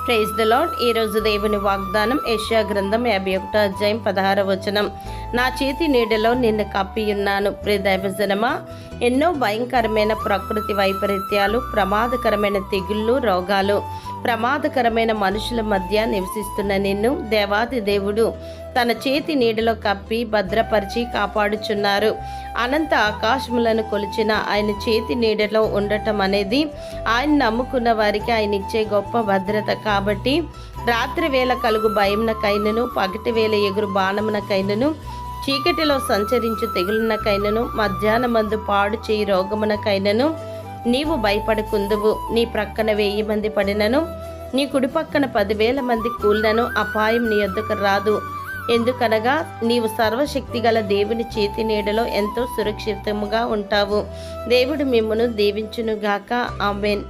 Praise the lord. ఈరోజు దేవుని వాగ్దానం యెషయా గ్రంథం 51వ అధ్యాయం 16వ వచనం. నా చేతి నీడలో నిన్ను కప్పియున్నాను. ప్రియ దైవజనమా, ఎన్నో భయంకరమైన ప్రకృతి వైపరీత్యాలు, ప్రమాదకరమైన తెగుళ్ళు, రోగాలు, ప్రమాదకరమైన మనుషుల మధ్య నివసిస్తున్న నిన్ను దేవాది దేవుడు తన చేతి నీడలో కప్పి భద్రపరిచి కాపాడుచున్నారు. అనంత ఆకాశములను కొలిచిన ఆయన చేతి నీడలో ఉండటం అనేది ఆయన నమ్ముకున్న వారికి ఆయన ఇచ్చే గొప్ప భద్రత. కాబట్టి రాత్రి వేళ కలుగు భయంనకైనను, పగటి వేళ ఎగురు బాణమునకైనను, చీకటిలో సంచరించు తెగులునకైనను, మధ్యాహ్నమందు పాడు చేయి రోగమునకైనను నీవు భయపడకుందువు. నీ ప్రక్కన 1000 మంది పడినను, నీ కుడి పక్కన 10,000 మంది కూలినను అపాయం నీ యొద్దకు రాదు. ఎందుకనగా నీవు సర్వశక్తి గల దేవుని చేతి నీడలో ఎంతో సురక్షితముగా ఉంటావు. దేవుడు మిమ్మును దీవించునుగాక. ఆమేన్.